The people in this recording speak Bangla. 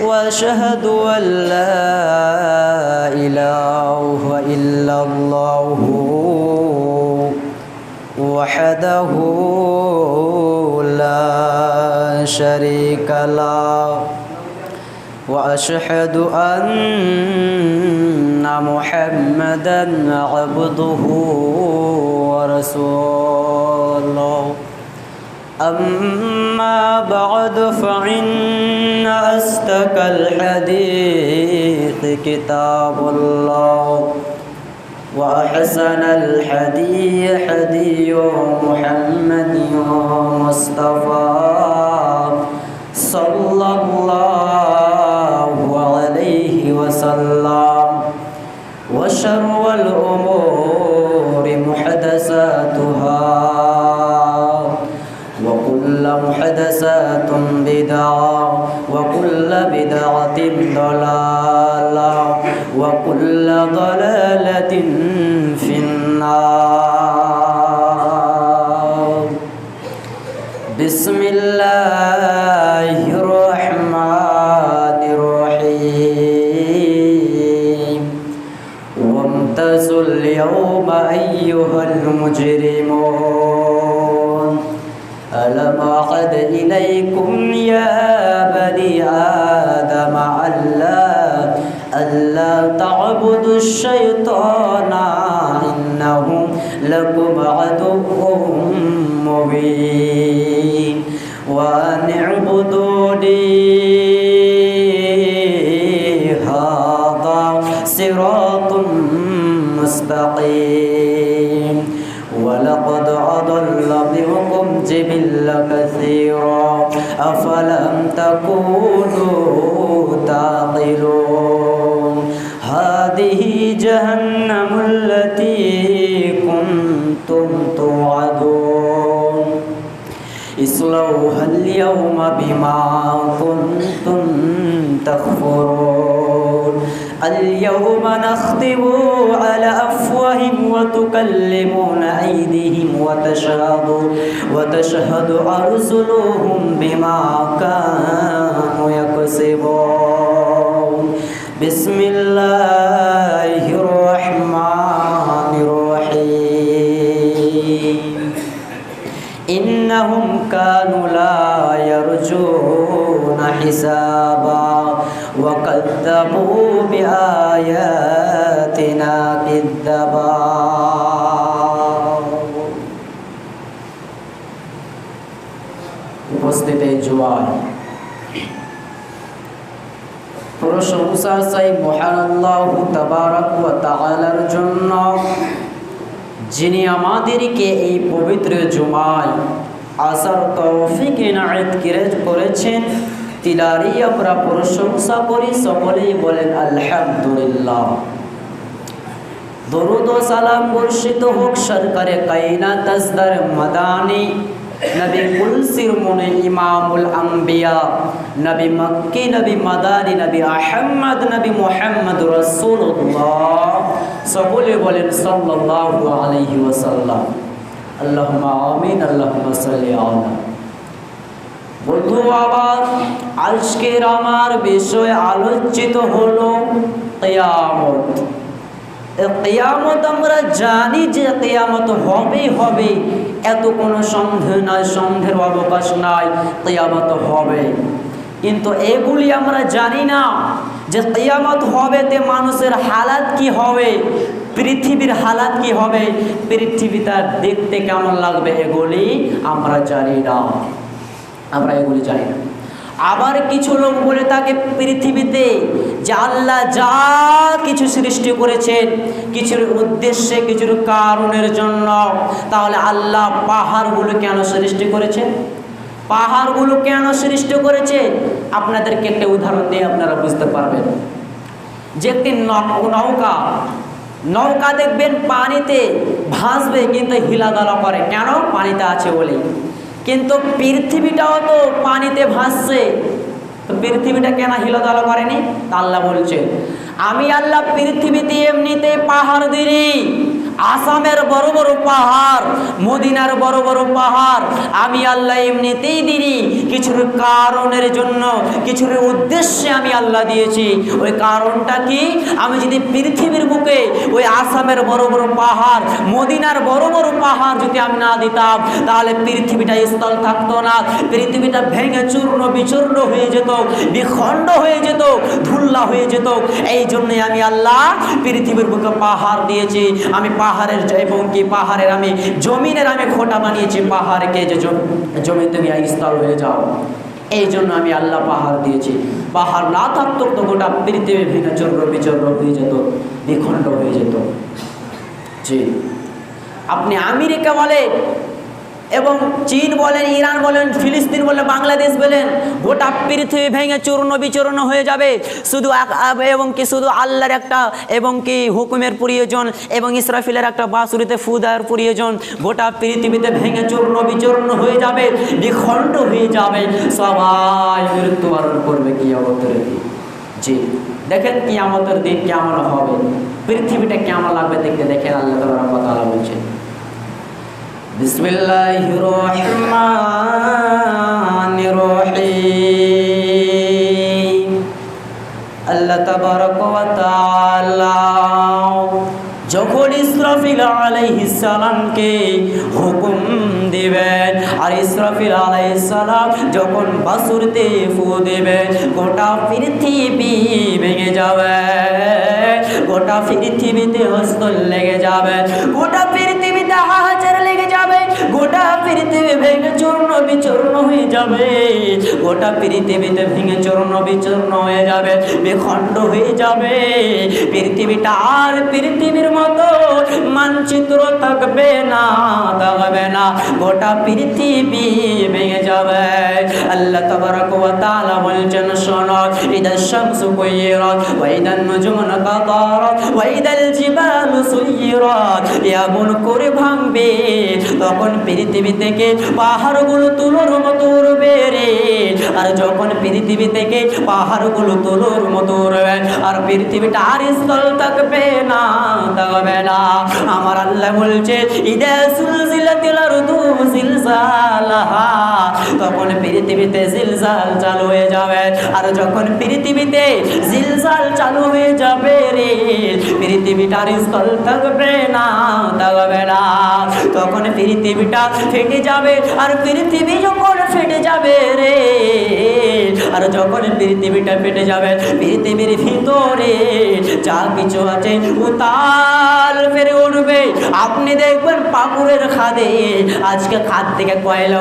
وأشهد أن لا إله إلا الله وحده لا شريك له وأشهد أن محمدا عبده ورسوله أما بعد فإن أصدق الحديث كتاب الله وأحسن الحديث حديث محمد مصطفى صلى الله عليه وسلم وشر الأمور محدثاتها وكل محدثات بدعة وكل بدعة ضلالة وكل ضلالة في النار. بسم الله الرحمن الرحيم. وامتازوا اليوم أيها المجرمون ألم أعهد إليكم يا بني آدم ألا تعبدوا الشيطان إنه لكم عدو مبين وأن اعبدوني هذا صراط مستقيم ولقد أضل منكم جبلا كثيرا أفلم تكونوا تعقلون هذه جهنم التي كنتم توعدون اصلوها اليوم بما كنتم تكفرون اليوم نختم على أفواههم وتكلمنا أيديهم وتشهد أرسلهم بما كانوا يكسبون. بسم الله الرحمن الرحيم. إنهم كانوا لا يرجون حسابا وكذبوا بآياتنا كذبا. উপস্থিত এই জোয়ার প্রশংসা চাই মহান আল্লাহ তাবারক ওয়া তাআলার জন্য, যিনি আমাদেরকে এই পবিত্র জুমায় আসার তৌফিক ইনায়েত করেছেন। তিনারই আমরা প্রশংসা করি, সকলেই বলেন আলহামদুলিল্লাহ। দরুদ ও সালাম বর্ষিত হোক সরকারে কায়নাত তাজদার মাদানী নবী কুলসির মুনি ইমামুল আম্বিয়া নবী মক্কি নবী মাদানী নবী আহমদ নবী মুহাম্মদ রাসূলুল্লাহ, সকলে বলেন সাল্লাল্লাহু আলাইহি ওয়াসাল্লাম। আল্লাহুম্মা আমিন, আল্লাহুম্মা সাল্লি আলা। বন্ধু আবার আজকের আমার বিষয় আলোচিত হলো কিয়ামত। কিয়ামত আমরা জানি যে কিয়ামত হবে, এত কোনো সন্দেহ নাই, সন্দেহের অবকাশ নাই, কিয়ামত হবে। কিন্তু এগুলি আমরা জানি না যে কিয়ামত হবে তে মানুষের হালাত কি হবে, পৃথিবীর হালাত কি হবে, পৃথিবীটা দেখতে কেমন লাগবে, এগুলি আমরা জানি না, আমরা এগুলি জানি না। আবার কিছু লোক বলে থাকে পৃথিবীতে যে আল্লাহ যা কিছু সৃষ্টি করেছেন কিছুর উদ্দেশ্যে, কিছুর কারণের জন্য, তাহলে আল্লাহ পাহাড়গুলো কেন সৃষ্টি করেছেন? পাহাড়গুলো কেন সৃষ্টি করেছে? আপনাদেরকে একটা উদাহরণ দিয়ে আপনারা বুঝতে পারবেন। যে একটি নৌকা দেখবেন পানিতে ভাসবে কিন্তু হিলাদলা করে, কেন? পানিতে আছে বলে। কিন্তু পৃথিবীটাও তো পানিতে ভাসছে, তো পৃথিবীটা কেন হিলাদলা করেনি? তা আল্লাহ বলছে আমি আল্লাহ পৃথিবীতে এমনিতে পাহাড় দিই, আসামের বড় বড় পাহাড়, মদিনার বড় বড় পাহাড় আমি আল্লাহ এমনিতেই দিই, কিছুর কারণের জন্য, কিছুর উদ্দেশ্যে আমি আল্লাহ দিয়েছি। ওই কারণটা কি? আমি যদি পৃথিবীর বুকে ওই আসামের বড় বড় পাহাড়, মদিনার বড় বড় পাহাড় যদি আমি না দিতাম, তাহলে পৃথিবীটা স্থল থাকতো না, পৃথিবীটা ভেঙে চূর্ণ বিচূর্ণ হয়ে যেত, বিখণ্ড হয়ে যেত, ধুল্লা হয়ে যেত। এই জন্যই আমি আল্লাহ পৃথিবীর বুকে পাহাড় দিয়েছি। আমি পাহাড়ের এবং কি পাহাড়ের আমি জমিনের আমি খোঁটা বানিয়েছি, পাহাড়কে যে জমি তুমি স্থল হয়ে যাও। এই জন্য আমি আল্লাহ পাহাড় দিয়েছি। পাহাড় না থাকতো তো গোটা পৃথিবী ভেঙে চূর্ণ বিচূর্ণ হয়ে যেত, বিখণ্ড হয়ে যেত। জি, আপনি আমেরিকা বলে এবং চীন বলেন, ইরান বলেন, ফিলিস্তিন বলেন, বাংলাদেশ বলেন, গোটা পৃথিবী ভেঙে চূর্ণ বিচূর্ণ হয়ে যাবে, শুধু এবং কি শুধু আল্লাহর একটা এবং কি হুকুমের প্রয়োজন এবং ইসরাফিলের একটা বাঁশুরিতে ফু দেওয়ার প্রয়োজন, গোটা পৃথিবীতে ভেঙে চূর্ণ বিচূর্ণ হয়ে যাবে, বিখণ্ড হয়ে যাবে, সবাই মৃত্যুবরণ করবে কিয়ামতের দিন। জি, দেখেন কিয়ামতের দিন কেমন হবে, পৃথিবীটা কেমন লাগবে দেখতে। দেখেন আল্লাহ তাআলা বলছেন, বিসমিল্লাহির রহমানির রহিম। আল্লাহ তাবারাকা ওয়া তাআলা যখন ইসরাফিল আলাইহিস সালামকে হুকুম দিবেন, আর ইসরাফিল আলাইহিস সালাম যখন বাঁশুরিতে ফু দিবেন, গোটা পৃথিবী ভেঙে যাবে, গোটা পৃথিবীতে হস্তল লেগে যাবে, গোটা পৃথিবীতে হাহাকার লেগে যাবে, গোটা পৃথিবী ভেঙে চূর্ণ বিচূর্ণ হয়ে যাবে, গোটা পৃথিবীতে ভেঙে চূর্ণ বিচূর্ণ হয়ে যাবে, বিখণ্ড হয়ে যাবে। পৃথিবীটা আর পৃথিবীর মতো মানচিত্র থাকবে না, থাকবে না, গোটা পৃথিবী ভেঙে যাবে। আল্লাহ তাবারাকা ওয়া তাআলা বলছেন, শোনো, ইদাশ শামসু কুয়িরাত ওয়া ইদান নুজুমু কাতারাত ওয়া ইদাল জিবালু সুয়িরাত, এমন করে ভাঙবে তখন পৃথিবী থেকে পাহাড়গুলো তুলোর মতো উড়বে রে। আর যখন পৃথিবী থেকে পাহাড়গুলো তুলোর মতো উড়বে, আর পৃথিবীটা আর স্থল থাকবে না, থাকবে না। আমার আল্লাহ বলছে, ইদা সুলজিলাতিল আরদু জিলজালাহা, তখন পৃথিবীতে জিলজাল চালু হয়ে যাবে। আর যখন পৃথিবীতে জিলজাল চালু হয়ে যাবে রে, পৃথিবীটার স্থল থাকবে না, থাকবে না। তখন পৃথিবীটা ফেটে যাবে, আর পৃথিবী যখন ফেটে যাবে রে, আর যখন পৃথিবীটা ফেটে যাবে, পৃথিবীর ভিতরে যা কিছু আছে উতাল ফেরে উঠবে। আপনি দেখবেন পাকুড়ের খাদে, আজকে খাদ থেকে কয়লা